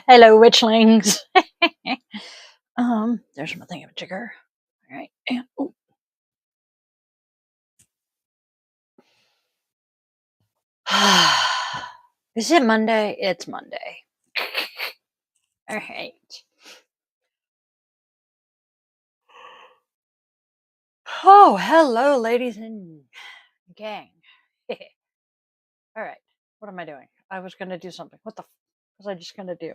Hello, witchlings. There's my thing of jigger. All right, and is it Monday? It's Monday. All right. Oh, hello, ladies and gang. All right. What am I doing? I was gonna do something. What the was I just gonna do?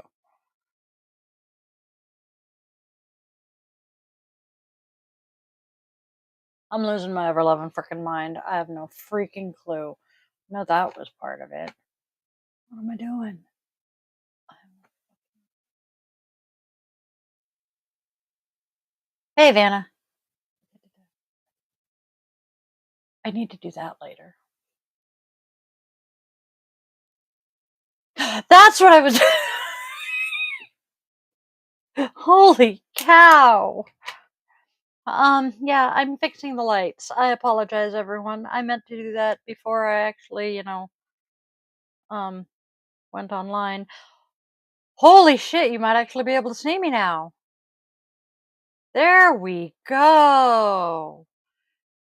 I'm losing my ever loving freaking mind. I have no freaking clue. No, that was part of it. What am I doing? Hey, Vanna. I need to do that later. That's what I was. Holy cow. Yeah, I'm fixing the lights. I apologize, everyone. I meant to do that before I actually, went online. Holy shit, you might actually be able to see me now. There we go.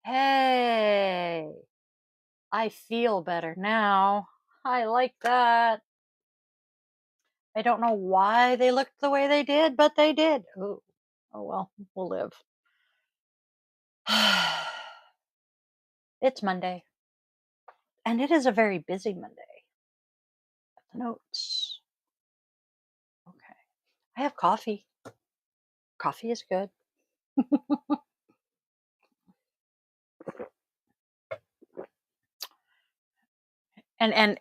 Hey, I feel better now. I like that. I don't know why they looked the way they did, but they did. Ooh. Oh well, we'll live. It's Monday, and it is a very busy Monday. Notes. Okay. I have coffee. Coffee is good. And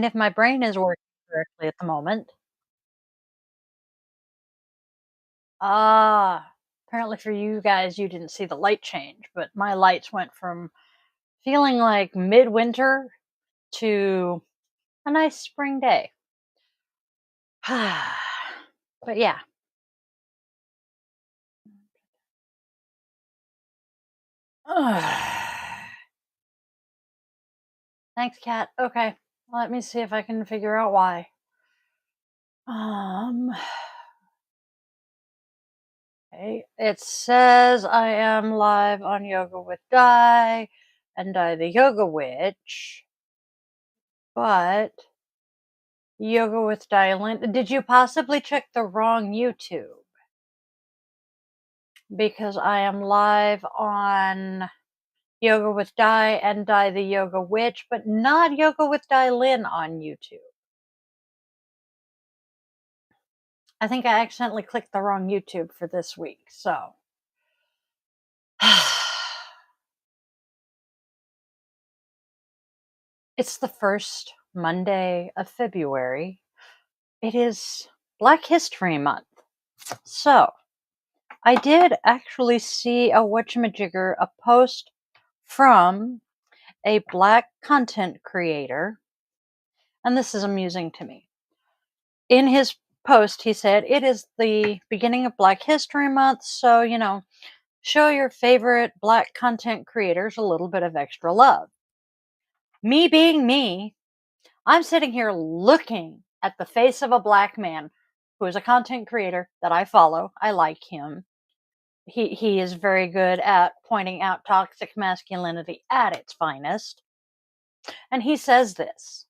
if my brain is working correctly at the moment, apparently for you guys you didn't see the light change, but my lights went from feeling like midwinter to a nice spring day. But yeah. Thanks, Kat. Okay, let me see if I can figure out why. Okay. It says I am live on Yoga with Di and Di the Yoga Witch, but Yoga with Di Lynn. Did you possibly check the wrong YouTube? Because I am live on Yoga with Di and Di the Yoga Witch, but not Yoga with Di Lynn on YouTube. I think I accidentally clicked the wrong YouTube for this week, so. It's the first Monday of February. It is Black History Month. So, I did actually see a whatchamajigger, a post from a Black content creator, and this is amusing to me. In his post, he said, it is the beginning of Black History Month, so, show your favorite Black content creators a little bit of extra love. Me being me, I'm sitting here looking at the face of a Black man who is a content creator that I follow. I like him. He is very good at pointing out toxic masculinity at its finest. And he says this,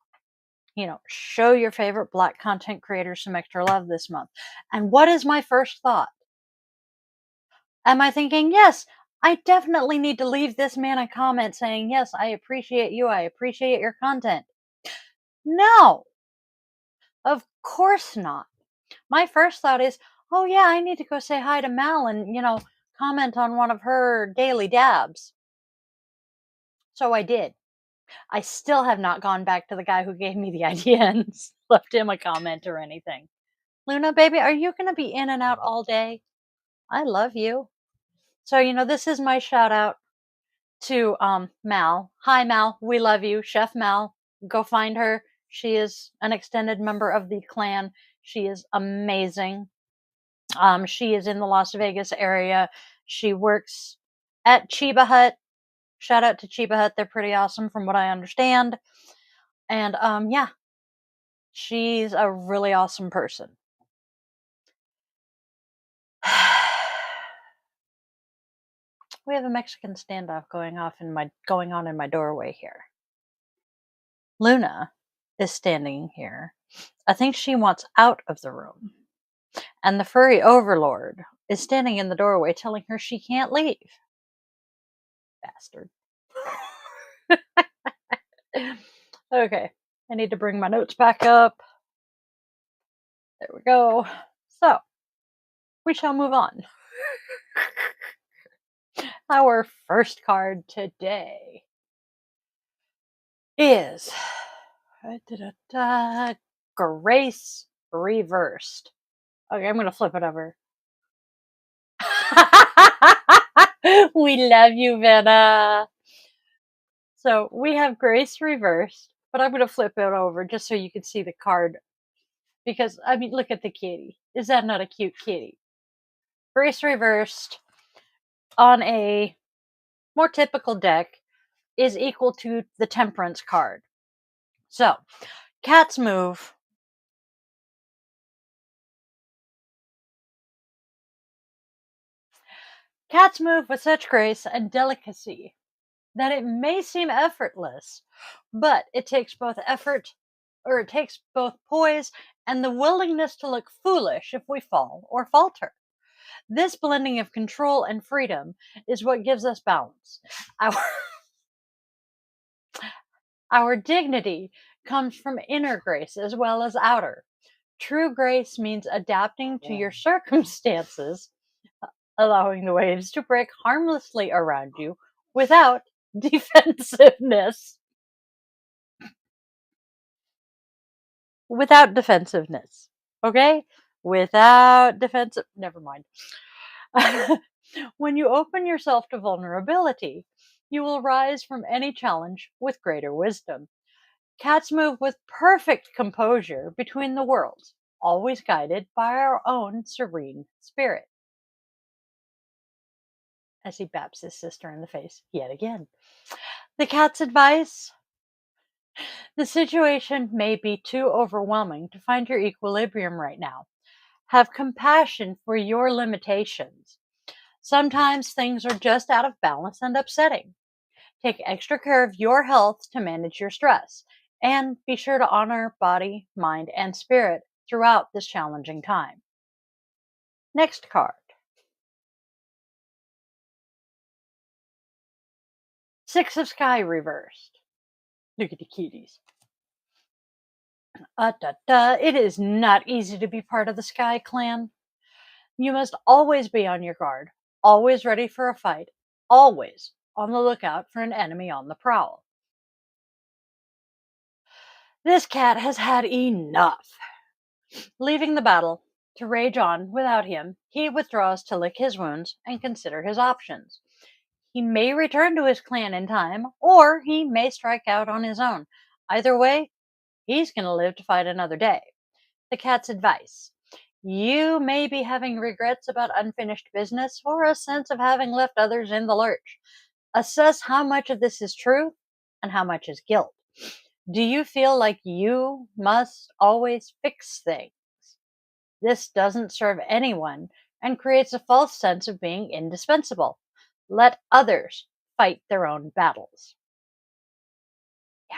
show your favorite Black content creators some extra love this month. And what is my first thought? Am I thinking, yes, I definitely need to leave this man a comment saying, yes, I appreciate you. I appreciate your content. No, of course not. My first thought is, oh yeah, I need to go say hi to Mal and, comment on one of her daily dabs. So I did. I still have not gone back to the guy who gave me the idea and left him a comment or anything. Luna, baby, are you going to be in and out all day? I love you. So, this is my shout out to Mal. Hi, Mal. We love you. Chef Mal. Go find her. She is an extended member of the clan. She is amazing. She is in the Las Vegas area. She works at Chiba Hut. Shout out to Chiba Hut. They're pretty awesome from what I understand. And yeah, she's a really awesome person. We have a Mexican standoff going on in my doorway here. Luna is standing here. I think she wants out of the room. And the furry overlord is standing in the doorway telling her she can't leave. Bastard. Okay, I need to bring my notes back up. There we go. So, we shall move on. Our first card today is Grace Reversed. Okay, I'm going to flip it over. We love you, Vanna. So we have Grace Reversed, but I'm going to flip it over just so you can see the card. Because, I mean, look at the kitty. Is that not a cute kitty? Grace Reversed on a more typical deck is equal to the Temperance card. So, cats move. Cats move with such grace and delicacy that it may seem effortless, but it takes both poise and the willingness to look foolish if we fall or falter. This blending of control and freedom is what gives us balance. Our dignity comes from inner grace as well as outer. True grace means adapting to your circumstances, allowing the waves to break harmlessly around you without defensiveness. Without defensiveness. Okay? Without defensive. Never mind. When you open yourself to vulnerability, you will rise from any challenge with greater wisdom. Cats move with perfect composure between the worlds, always guided by our own serene spirit. As he baps his sister in the face yet again. The cat's advice: the situation may be too overwhelming to find your equilibrium right now. Have compassion for your limitations. Sometimes things are just out of balance and upsetting. Take extra care of your health to manage your stress, and be sure to honor body, mind, and spirit throughout this challenging time. Next card. Six of Sky reversed. Look at the kitties. It is not easy to be part of the Sky Clan. You must always be on your guard, always ready for a fight, always on the lookout for an enemy on the prowl. This cat has had enough. Leaving the battle to rage on without him, he withdraws to lick his wounds and consider his options. He may return to his clan in time, or he may strike out on his own. Either way, he's going to live to fight another day. The cat's advice: you may be having regrets about unfinished business or a sense of having left others in the lurch. Assess how much of this is truth and how much is guilt. Do you feel like you must always fix things? This doesn't serve anyone and creates a false sense of being indispensable. Let others fight their own battles. Yeah,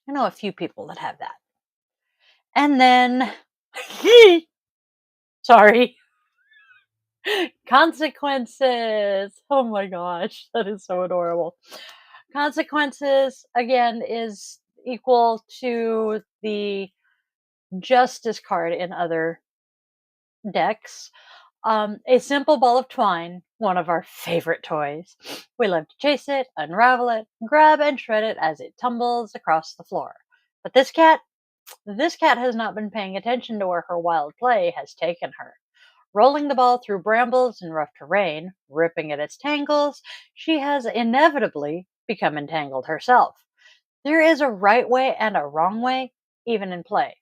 I know a few people that have that. And then, sorry, consequences. Oh my gosh, that is so adorable. Consequences, again, is equal to the Justice card in other decks. A simple ball of twine, one of our favorite toys. We love to chase it, unravel it, grab and shred it as it tumbles across the floor. But this cat has not been paying attention to where her wild play has taken her. Rolling the ball through brambles and rough terrain, ripping at its tangles, she has inevitably become entangled herself. There is a right way and a wrong way, even in play.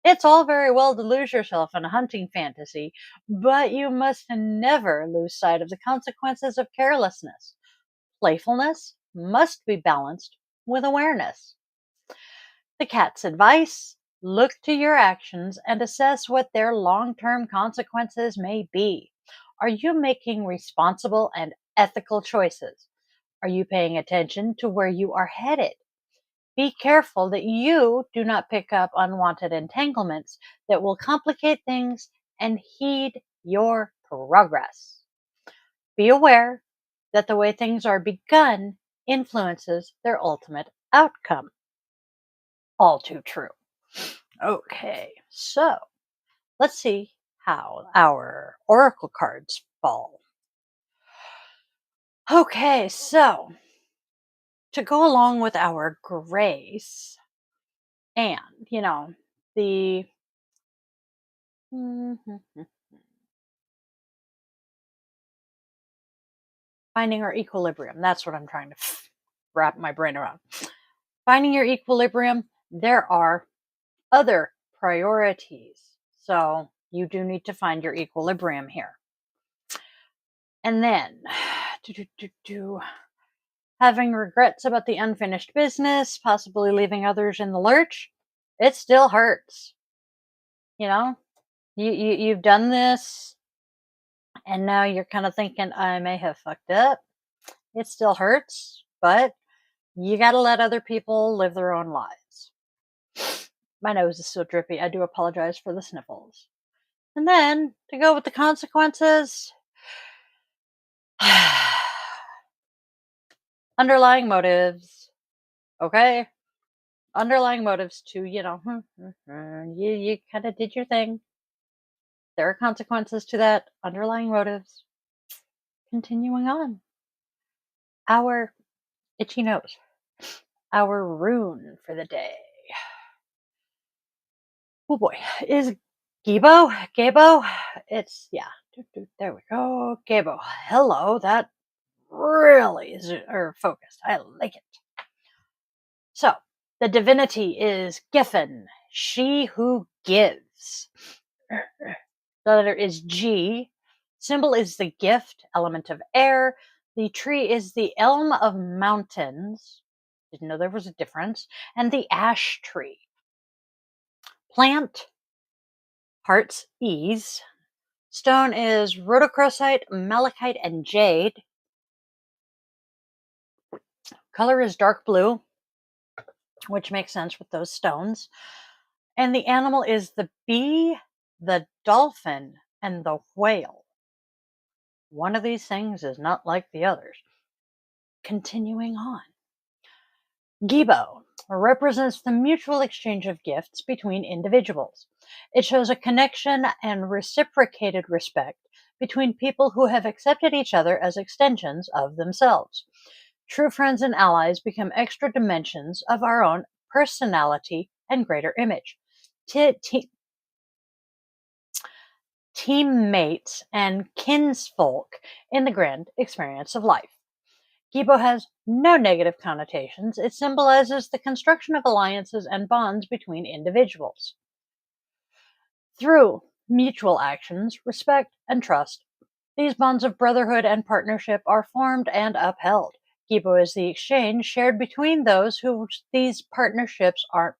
It's all very well to lose yourself in a hunting fantasy, but you must never lose sight of the consequences of carelessness. Playfulness must be balanced with awareness. The cat's advice: look to your actions and assess what their long term consequences may be. Are you making responsible and ethical choices? Are you paying attention to where you are headed? Be careful that you do not pick up unwanted entanglements that will complicate things and heed your progress. Be aware that the way things are begun influences their ultimate outcome. All too true. Okay, so let's see how our oracle cards fall. Okay, so to go along with our grace and, the finding our equilibrium. That's what I'm trying to wrap my brain around. Finding your equilibrium, there are other priorities. So you do need to find your equilibrium here. And then, having regrets about the unfinished business, possibly leaving others in the lurch, it still hurts. You've done this, and now you're kind of thinking, I may have fucked up. It still hurts, but you got to let other people live their own lives. My nose is so drippy. I do apologize for the sniffles. And then, to go with the consequences, underlying motives. Okay? Underlying motives to, you kind of did your thing. There are consequences to that. Underlying motives. Continuing on. Our itchy nose. Our rune for the day. Oh boy. Is Gabo? It's, yeah. There we go. Gabo. Hello. That really is focused. I like it. So, the divinity is Giffen, she who gives. The letter is G. Symbol is the gift, element of air. The tree is the elm of mountains. Didn't know there was a difference. And the ash tree. Plant, heart's ease. Stone is rhodochrosite, malachite, and jade. Color is dark blue, which makes sense with those stones. And the animal is the bee, the dolphin, and the whale. One of these things is not like the others. Continuing on. Gibo represents the mutual exchange of gifts between individuals. It shows a connection and reciprocated respect between people who have accepted each other as extensions of themselves. True friends and allies become extra dimensions of our own personality and greater image. Teammates and kinsfolk in the grand experience of life. Gibo has no negative connotations. It symbolizes the construction of alliances and bonds between individuals. Through mutual actions, respect, and trust, these bonds of brotherhood and partnership are formed and upheld. Gibo is the exchange shared between those who these partnerships are.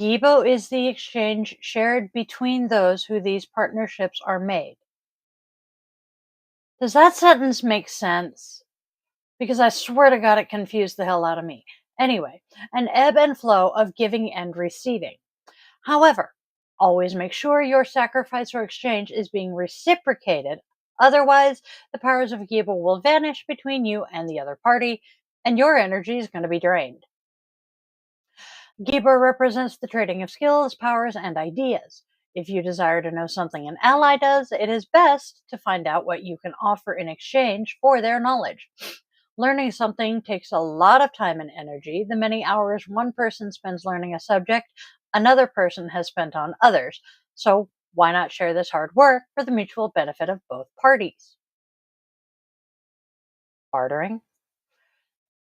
Gibo is the exchange shared between those who these partnerships are made. Does that sentence make sense? Because I swear to God, it confused the hell out of me. Anyway, an ebb and flow of giving and receiving. However, always make sure your sacrifice or exchange is being reciprocated. Otherwise, the powers of Gibo will vanish between you and the other party, and your energy is going to be drained. Gibo represents the trading of skills, powers, and ideas. If you desire to know something an ally does, it is best to find out what you can offer in exchange for their knowledge. Learning something takes a lot of time and energy. The many hours one person spends learning a subject, another person has spent on others. So why not share this hard work for the mutual benefit of both parties? Bartering.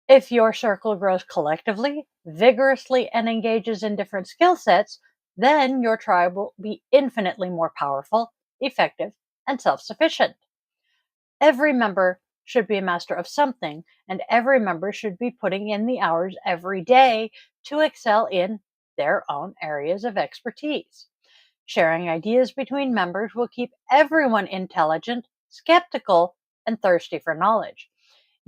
If your circle grows collectively, vigorously, and engages in different skill sets, then your tribe will be infinitely more powerful, effective, and self-sufficient. Every member should be a master of something, and every member should be putting in the hours every day to excel in their own areas of expertise. Sharing ideas between members will keep everyone intelligent, skeptical, and thirsty for knowledge.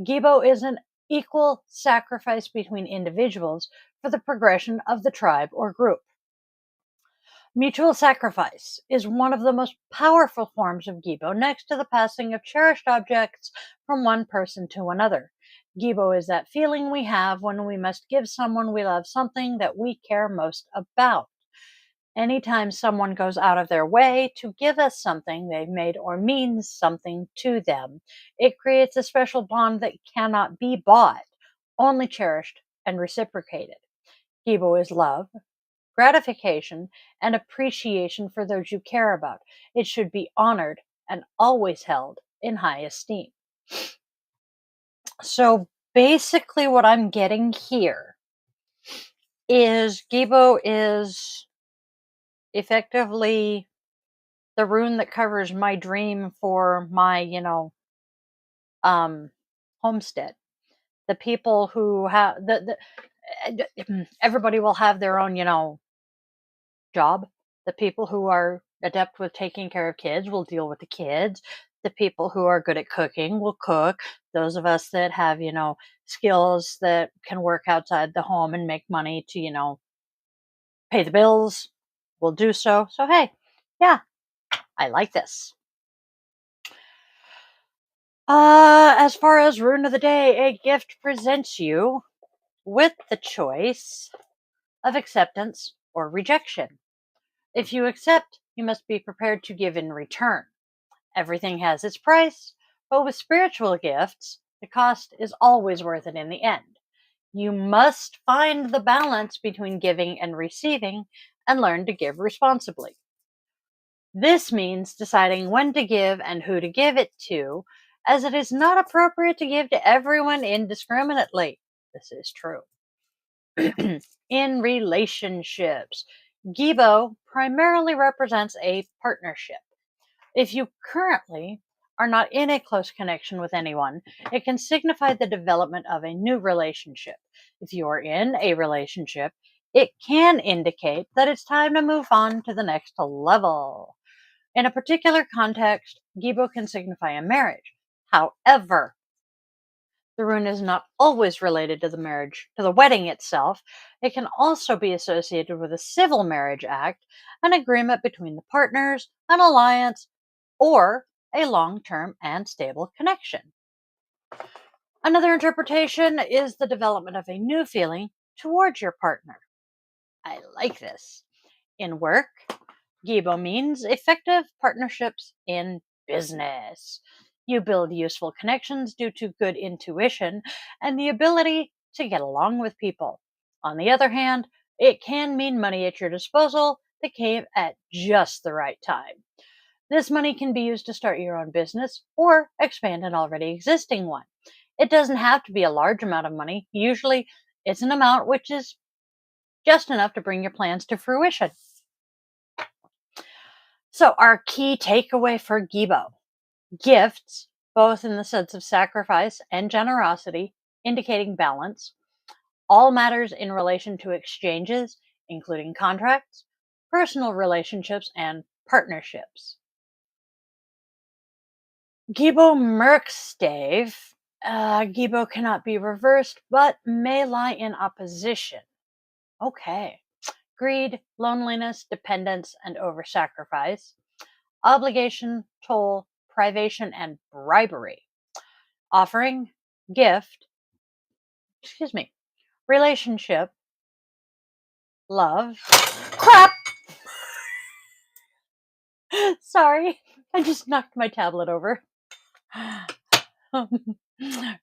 Gibo is an equal sacrifice between individuals for the progression of the tribe or group. Mutual sacrifice is one of the most powerful forms of Gibo, next to the passing of cherished objects from one person to another. Gibo is that feeling we have when we must give someone we love something that we care most about. Anytime someone goes out of their way to give us something they've made or means something to them, it creates a special bond that cannot be bought, only cherished and reciprocated. Gibo is love, gratification, and appreciation for those you care about. It should be honored and always held in high esteem. So basically, what I'm getting here is Gibo is effectively the rune that covers my dream for my, homestead. The people who have everybody will have their own, job. The people who are adept with taking care of kids will deal with the kids. The people who are good at cooking will cook. Those of us that have, skills that can work outside the home and make money to, pay the bills will do so. So, hey, yeah, I like this. As far as rune of the day, a gift presents you with the choice of acceptance or rejection. If you accept, you must be prepared to give in return. Everything has its price, but with spiritual gifts, the cost is always worth it in the end. You must find the balance between giving and receiving and learn to give responsibly. This means deciding when to give and who to give it to, as it is not appropriate to give to everyone indiscriminately. This is true. In relationships, Gibo primarily represents a partnership. If you currently are not in a close connection with anyone, it can signify the development of a new relationship. If you are in a relationship, it can indicate that it's time to move on to the next level. In a particular context, Gibo can signify a marriage. However, the rune is not always related to the marriage, to the wedding itself. It can also be associated with a civil marriage act, an agreement between the partners, an alliance, or a long-term and stable connection. Another interpretation is the development of a new feeling towards your partner. I like this. In work, Gibo means effective partnerships in business. You build useful connections due to good intuition and the ability to get along with people. On the other hand, it can mean money at your disposal that came at just the right time. This money can be used to start your own business or expand an already existing one. It doesn't have to be a large amount of money. Usually, it's an amount which is just enough to bring your plans to fruition. So, our key takeaway for Gibo: gifts, both in the sense of sacrifice and generosity, indicating balance, all matters in relation to exchanges, including contracts, personal relationships, and partnerships. Gibo Merkstave. Gibo cannot be reversed, but may lie in opposition. Okay. Greed, loneliness, dependence, and over-sacrifice. Obligation, toll, privation, and bribery. Offering, gift, relationship, love. Crap! Sorry, I just knocked my tablet over.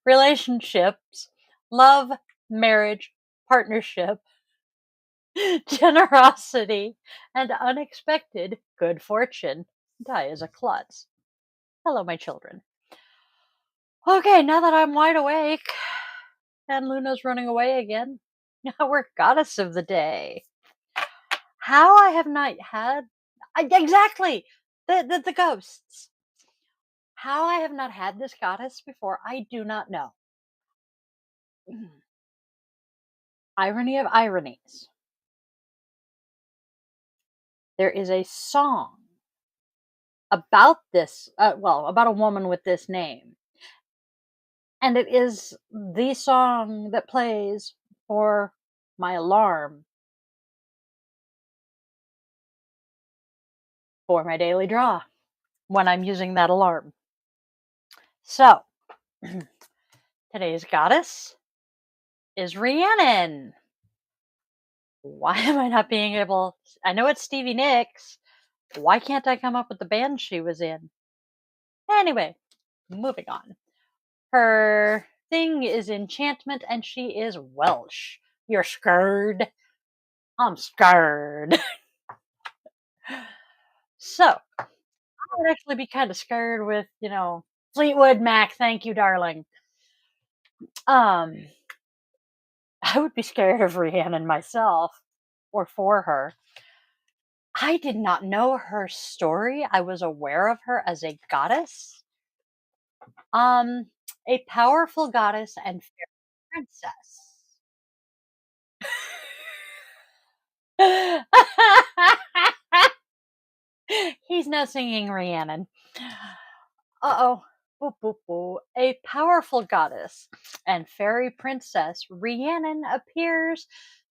Relationships, love, marriage, partnership, generosity, and unexpected good fortune. Die is a klutz. Hello, my children. Okay, now that I'm wide awake and Luna's running away again, we're goddess of the day. How I have not had exactly the ghosts. How I have not had this goddess before, I do not know. Irony of ironies. There is a song about this, well, about a woman with this name. And it is the song that plays for my alarm for my daily draw when I'm using that alarm. So, today's goddess is Rhiannon. Why am I not being able? I know it's Stevie Nicks. Why can't I come up with the band she was in? Anyway, moving on. Her thing is enchantment, and she is Welsh. You're scared? I'm scared. So, I would actually be kind of scared with, Fleetwood Mac, thank you, darling. Um, I would be scared of Rhiannon myself, or for her. I did not know her story. I was aware of her as a goddess. Um, a powerful goddess and fairy princess. He's now singing Rhiannon. Uh-oh. Boo, boo, boo. A powerful goddess and fairy princess, Rhiannon appears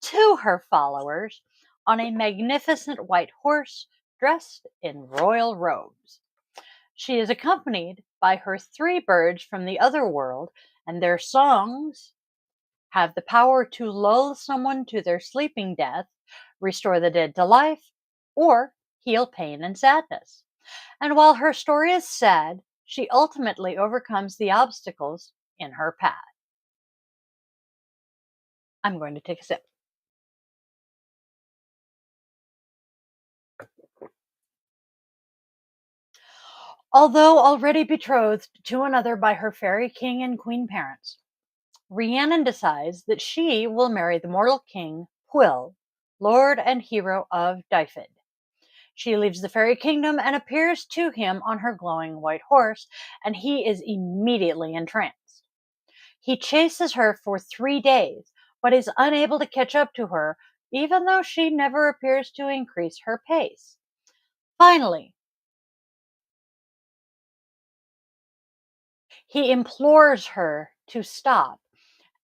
to her followers on a magnificent white horse dressed in royal robes. She is accompanied by her three birds from the other world, and their songs have the power to lull someone to their sleeping death, restore the dead to life, or heal pain and sadness. And while her story is sad, she ultimately overcomes the obstacles in her path. I'm going to take a sip. Although already betrothed to another by her fairy king and queen parents, Rhiannon decides that she will marry the mortal king, Pwyll, lord and hero of Dyfed. She leaves the fairy kingdom and appears to him on her glowing white horse, and he is immediately entranced. He chases her for 3 days, but is unable to catch up to her, even though she never appears to increase her pace. Finally, he implores her to stop,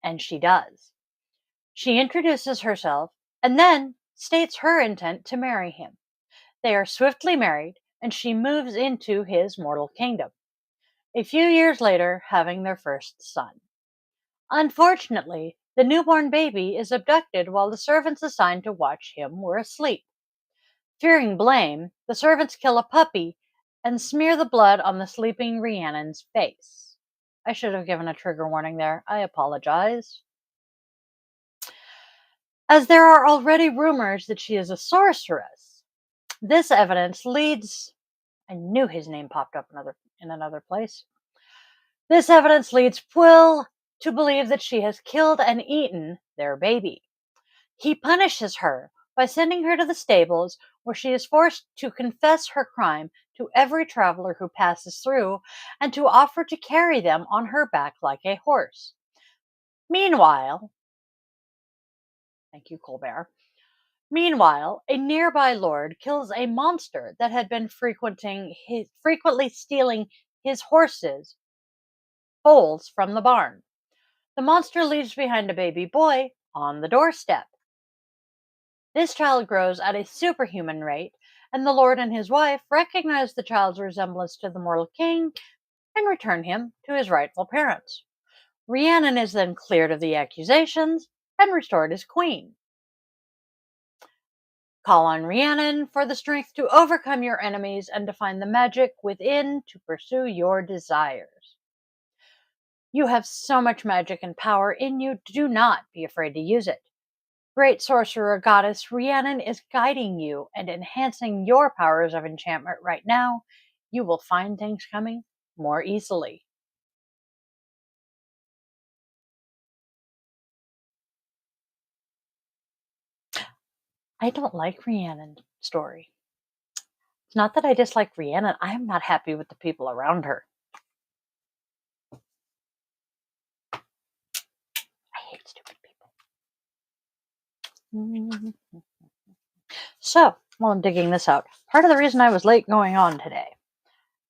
and she does. She introduces herself and then states her intent to marry him. They are swiftly married, and she moves into his mortal kingdom. A few years later, having their first son. Unfortunately, the newborn baby is abducted while the servants assigned to watch him were asleep. Fearing blame, the servants kill a puppy and smear the blood on the sleeping Rhiannon's face. I should have given a trigger warning there. I apologize. As there are already rumors that she is a sorceress, this evidence leads. I knew his name popped up in another place. This evidence leads Pwyll to believe that she has killed and eaten their baby. He punishes her by sending her to the stables, where she is forced to confess her crime to every traveler who passes through and to offer to carry them on her back like a horse. Meanwhile, thank you, Colbert. Meanwhile, a nearby lord kills a monster that had been frequently stealing his horses' foals from the barn. The monster leaves behind a baby boy on the doorstep. This child grows at a superhuman rate, and the lord and his wife recognize the child's resemblance to the mortal king and return him to his rightful parents. Rhiannon is then cleared of the accusations and restored as queen. Call on Rhiannon for the strength to overcome your enemies and to find the magic within to pursue your desires. You have so much magic and power in you, do not be afraid to use it. Great sorcerer goddess, Rhiannon is guiding you and enhancing your powers of enchantment right now. You will find things coming more easily. I don't like Rhiannon's story. It's not that I dislike Rhiannon, I am not happy with the people around her. So, while I'm digging this out, part of the reason I was late going on today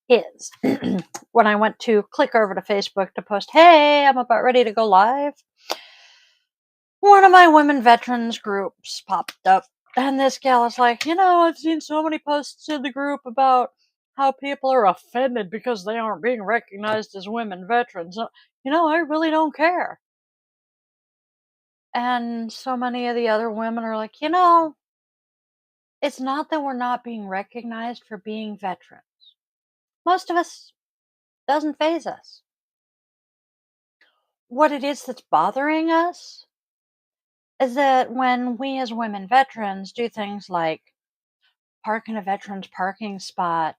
is when I went to click over to Facebook to post, hey, I'm about ready to go live, one of my women veterans groups popped up. And this gal is like, I've seen so many posts in the group about how people are offended because they aren't being recognized as women veterans. I really don't care. And so many of the other women are like, it's not that we're not being recognized for being veterans. Most of us doesn't phase us. What it is that's bothering us is that when we as women veterans do things like park in a veterans parking spot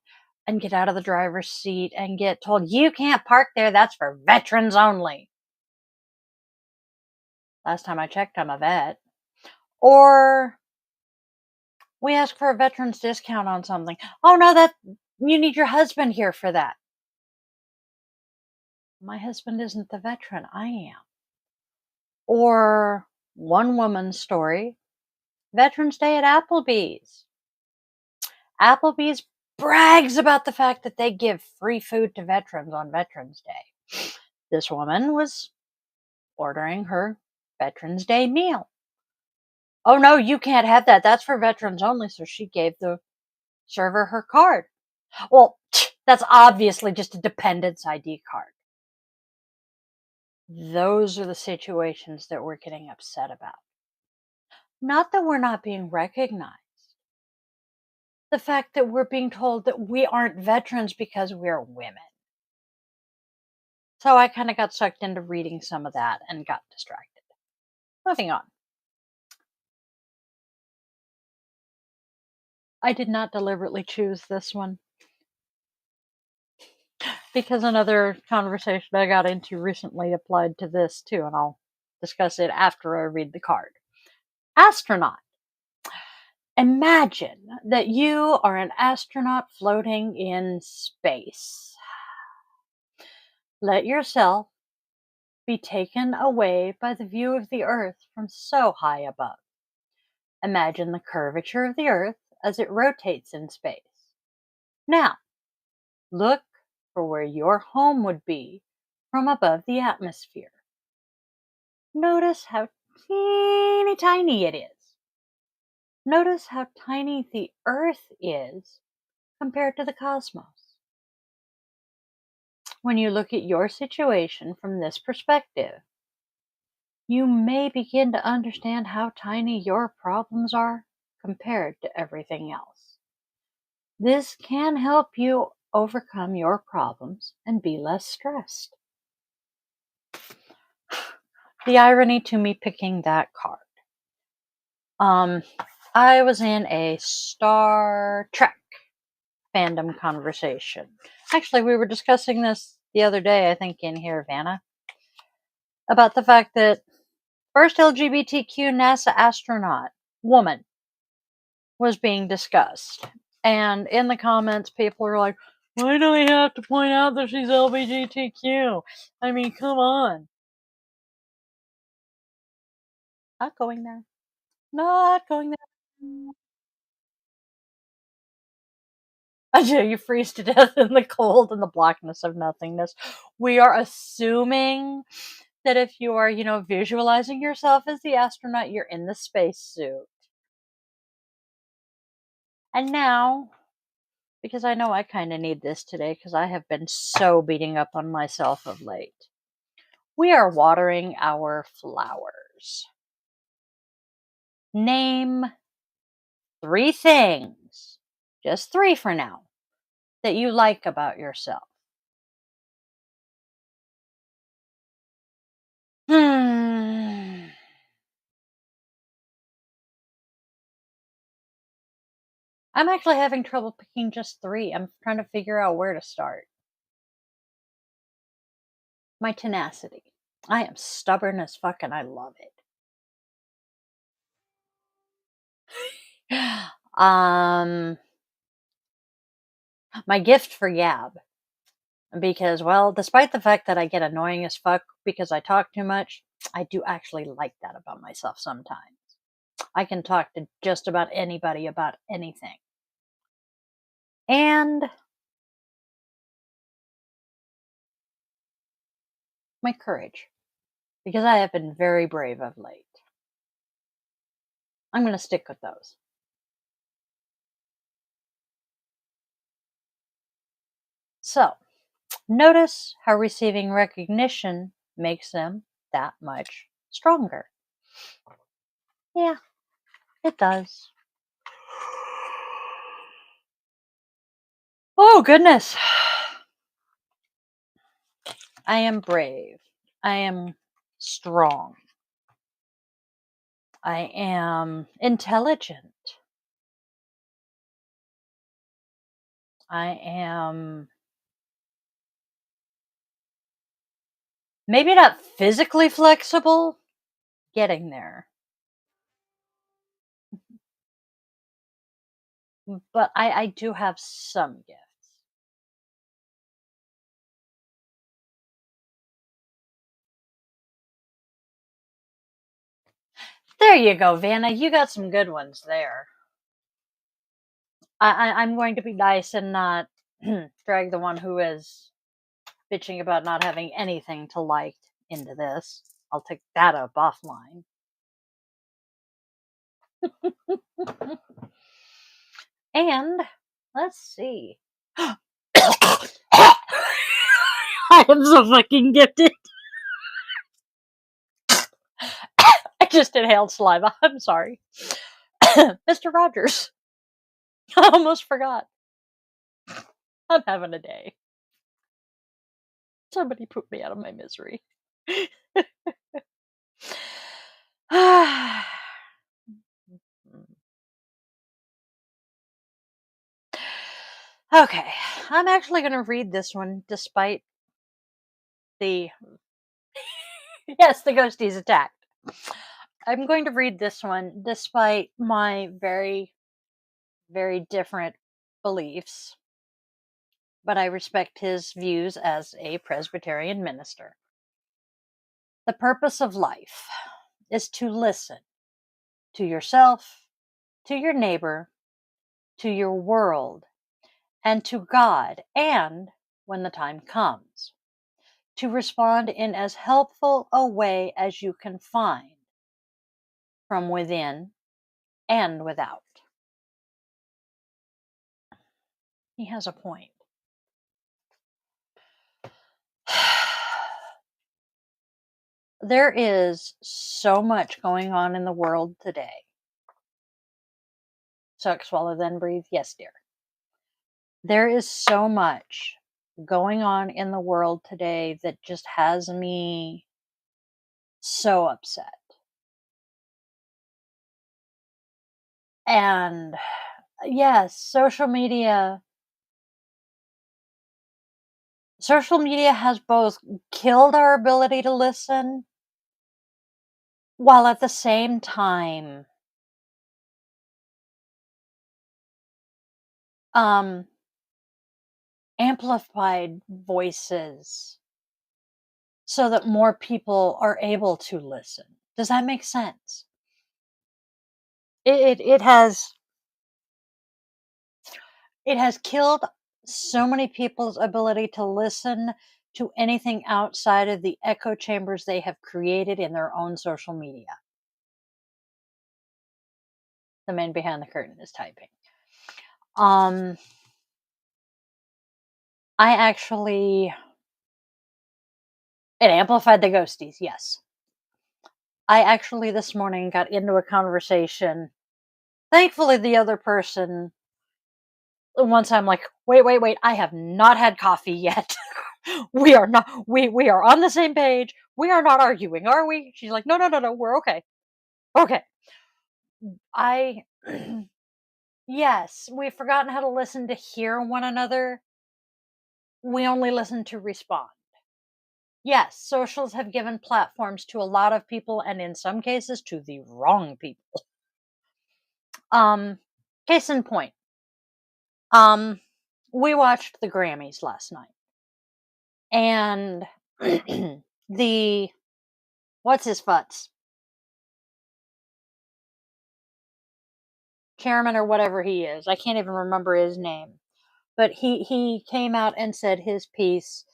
and get out of the driver's seat and get told, you can't park there, that's for veterans only. Last time I checked, I'm a vet. Or we ask for a veterans discount on something. Oh no, that you need your husband here for that. My husband isn't the veteran, I am. Or one woman's story, Veterans Day at Applebee's. Applebee's brags about the fact that they give free food to veterans on Veterans Day. This woman was ordering her Veterans Day meal. Oh no, you can't have that. That's for veterans only. So she gave the server her card. Well, that's obviously just a dependence ID card. Those are the situations that we're getting upset about. Not that we're not being recognized. The fact that we're being told that we aren't veterans because we're women. So I kind of got sucked into reading some of that and got distracted. Moving on. I did not deliberately choose this one because another conversation I got into recently applied to this too, and I'll discuss it after I read the card. Astronaut. Imagine that you are an astronaut floating in space. Let yourself be taken away by the view of the Earth from so high above. Imagine the curvature of the Earth as it rotates in space. Now, look for where your home would be from above the atmosphere. Notice how teeny tiny it is. Notice how tiny the Earth is compared to the cosmos. When you look at your situation from this perspective, you may begin to understand how tiny your problems are compared to everything else. This can help you overcome your problems and be less stressed. The irony to me picking that card. I was in a Star Trek fandom conversation. Actually, we were discussing this the other day, I think, in here, Vanna, about the fact that first LGBTQ NASA astronaut woman was being discussed. And in the comments, people are like, why do we have to point out that she's LGBTQ? I mean, come on. Not going there. Not going there. Until you freeze to death in the cold and the blackness of nothingness. We are assuming that if you are, visualizing yourself as the astronaut, you're in the spacesuit. And now, because I know I kind of need this today because I have been so beating up on myself of late, we are watering our flowers. Name 3 things, just 3 for now, that you like about yourself. Hmm. I'm actually having trouble picking just 3. I'm trying to figure out where to start. My tenacity. I am stubborn as fuck and I love it. My gift for Yab. Because, well, despite the fact that I get annoying as fuck because I talk too much, I do actually like that about myself sometimes. I can talk to just about anybody about anything. And my courage, because I have been very brave of late. I'm going to stick with those. So, notice how receiving recognition makes them that much stronger. Yeah, it does. Oh, goodness. I am brave. I am strong. I am intelligent. I am maybe not physically flexible, getting there. But I do have some gifts. There you go, Vanna. You got some good ones there. I'm going to be nice and not drag the one who is bitching about not having anything to like into this. I'll take that up offline. And let's see. I am so fucking gifted. I just inhaled saliva. I'm sorry. Mr. Rogers. I almost forgot. I'm having a day. Somebody put me out of my misery. Okay, I'm actually going to read this one despite the. Yes, the ghosties attacked. I'm going to read this one despite my very, very different beliefs, but I respect his views as a Presbyterian minister. The purpose of life is to listen to yourself, to your neighbor, to your world, and to God, and when the time comes, to respond in as helpful a way as you can find from within and without. He has a point. There is so much going on in the world today. Suck, swallow, then breathe. Yes, dear. There is so much going on in the world today that just has me so upset. And yes, social media has both killed our ability to listen while at the same time amplified voices so that more people are able to listen. Does that make sense? It has killed so many people's ability to listen to anything outside of the echo chambers they have created in their own social media. The man behind the curtain is typing. I actually, it amplified the ghosties, yes. I actually this morning got into a conversation. Thankfully, the other person, once I'm like, wait, I have not had coffee yet. We are not, we are on the same page. We are not arguing, are we? She's like, no, we're okay. Okay. I, yes, we've forgotten how to listen to hear one another. We only listen to respond. Yes, socials have given platforms to a lot of people, and in some cases to the wrong people. Case in point. We watched the Grammys last night. And the what's his futz? chairman or whatever he is. I can't even remember his name. But he came out and said his piece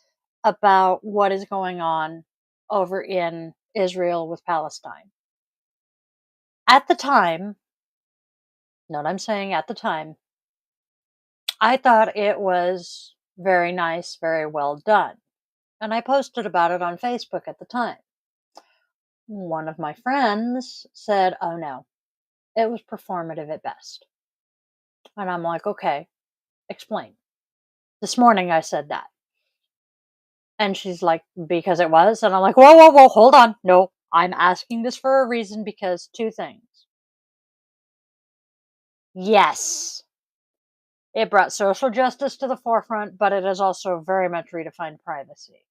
about what is going on over in Israel with Palestine. At the time, note I'm saying at the time, I thought it was very nice, very well done. And I posted about it on Facebook at the time. One of my friends said, "Oh no, it was performative at best." And I'm like, "Okay, explain." This morning I said that. And she's like, "Because it was?" And I'm like, "Whoa, whoa, whoa, hold on. No, I'm asking this for a reason because two things. Yes, it brought social justice to the forefront, but it has also very much redefined privacy.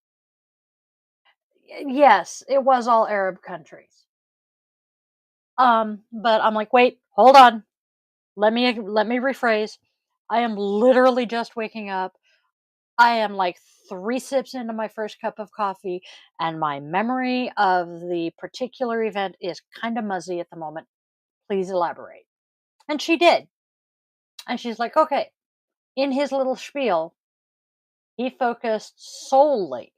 Yes, it was all Arab countries. But I'm like, wait, hold on. Let me rephrase. I am literally just waking up. I am like 3 sips into my first cup of coffee, and my memory of the particular event is kind of muzzy at the moment. Please elaborate. And she did. And she's like, okay. In his little spiel, he focused solely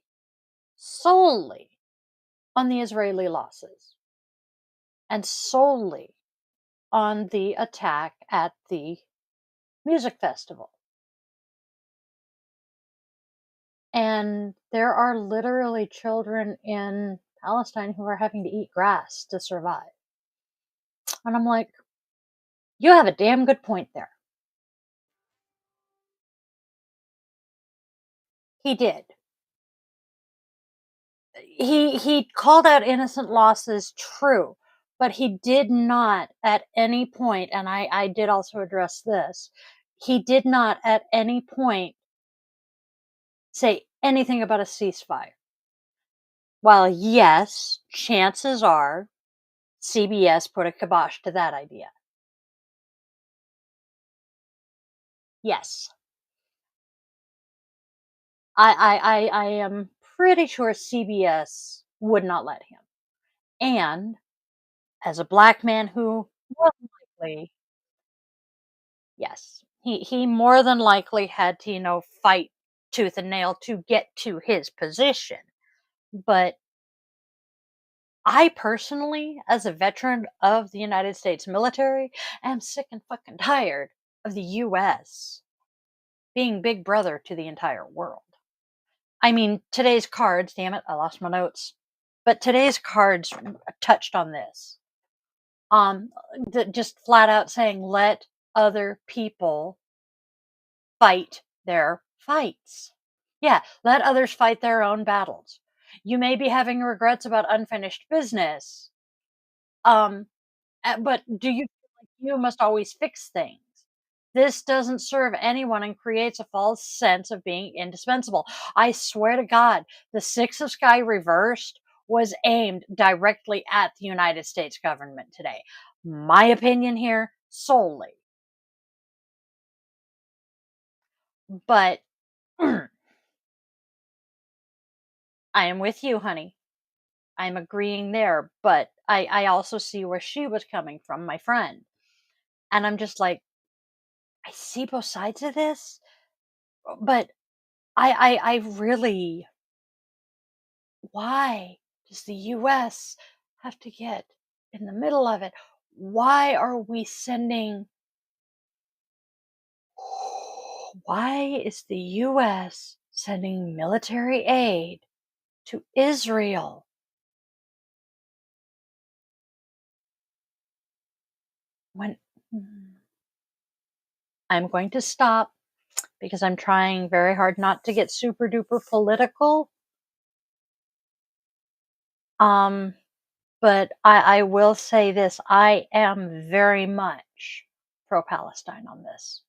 on the Israeli losses and solely on the attack at the music festival. And there are literally children in Palestine who are having to eat grass to survive. And I'm like, you have a damn good point there. He did. He called out innocent losses, true, but he did not at any point, and I did also address this. He did not at any point say anything about a ceasefire. While yes, chances are CBS put a kibosh to that idea. Yes. I am pretty sure CBS would not let him. And as a black man who more than likely, yes, he more than likely had to, fight tooth and nail to get to his position. But I personally, as a veteran of the United States military, am sick and fucking tired of the US being big brother to the entire world. I mean, today's cards, damn it, I lost my notes. But today's cards touched on this. Um, just flat out saying, let other people fight their fights. Yeah, let others fight their own battles. You may be having regrets about unfinished business. Um, but do you feel like you must always fix things? This doesn't serve anyone and creates a false sense of being indispensable. I swear to God, the Six of Sky reversed was aimed directly at the United States government today. My opinion here solely. But I am with you, honey. I'm agreeing there. But I also see where she was coming from, my friend. And I'm just like, I see both sides of this, but I really, why does the US have to get in the middle of it? Why are we sending, why is the US sending military aid to Israel? When I'm going to stop because I'm trying very hard not to get super duper political. Um, but I will say this, I am very much pro Palestine on this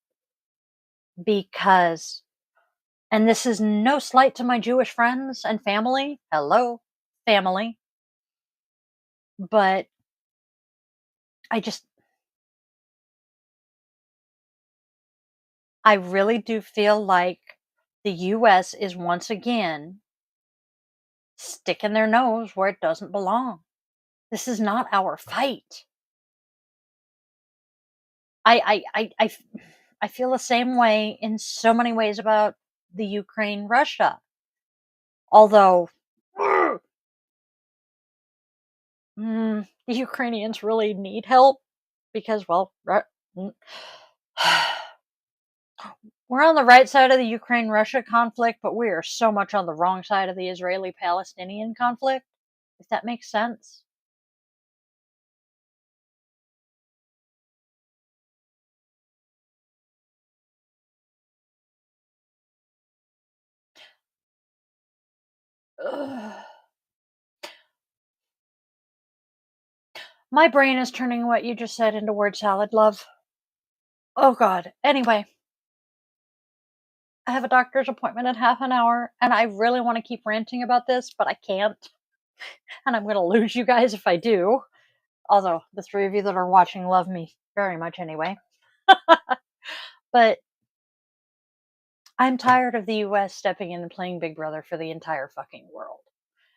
because, and this is no slight to my Jewish friends and family. Hello, family. But I just, I really do feel like the US is once again sticking their nose where it doesn't belong. This is not our fight. I feel the same way in so many ways about the Ukraine Russia. Although the Ukrainians really need help because, well, mm, we're on the right side of the Ukraine Russia conflict, but we are so much on the wrong side of the Israeli Palestinian conflict, if that makes sense. Ugh. My brain is turning what you just said into word salad, love. Oh, God. Anyway, I have a doctor's appointment in half an hour, and I really want to keep ranting about this, but I can't. And I'm going to lose you guys if I do. Although the three of you that are watching love me very much anyway. But I'm tired of the US stepping in and playing Big Brother for the entire fucking world.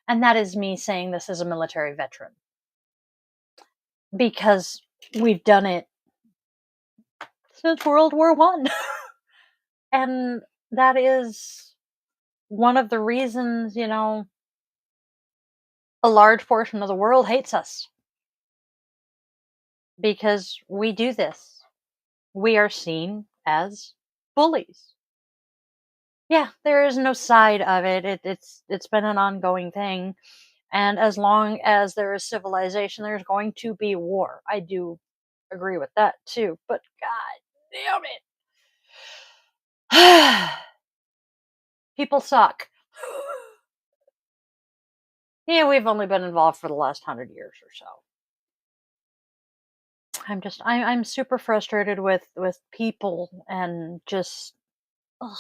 And that is me saying this as a military veteran. Because we've done it since World War One. And that is one of the reasons, a large portion of the world hates us. Because we do this. We are seen as bullies. Yeah, there is no side of it. It's been an ongoing thing. And as long as there is civilization, there's going to be war. I do agree with that too. But god damn it. People suck. Yeah, we've only been involved for the last 100 years or so. I'm super frustrated with people and just ugh,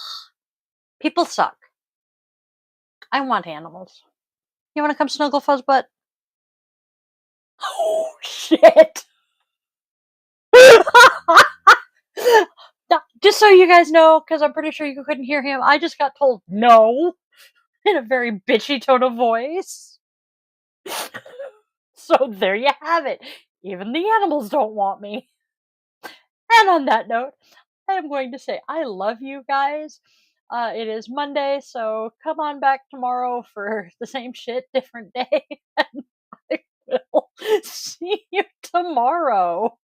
people suck. I want animals. You want to come snuggle fuzz butt? Oh shit. Just so you guys know, because I'm pretty sure you couldn't hear him, I just got told no in a very bitchy tone of voice. So there you have it. Even the animals don't want me. And on that note, I am going to say I love you guys. It is Monday, so come on back tomorrow for the same shit, different day. And I will see you tomorrow.